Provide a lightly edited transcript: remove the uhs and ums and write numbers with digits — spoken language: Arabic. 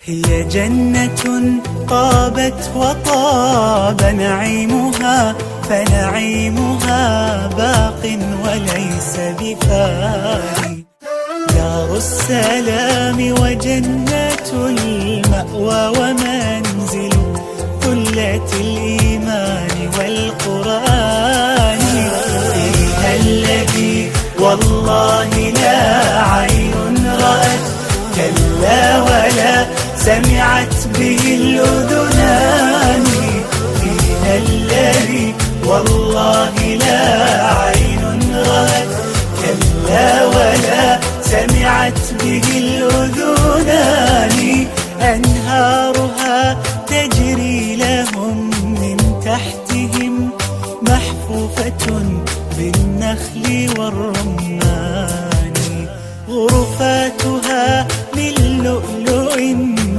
هي جنة طابت وطاب نعيمها، فنعيمها باق وليس بفاني. دار السلام وجنة المأوى ومنزل ثلة الإيمان والقرآن. فيها الذي والله لا عين رأت، كلا ولا سمعت به الأذنان. فيها الذي والله لا عين رأت، كلا ولا سمعت به الأذنان. أنهارها تجري لهم من تحتهم، محفوفة بالنخل والرمان.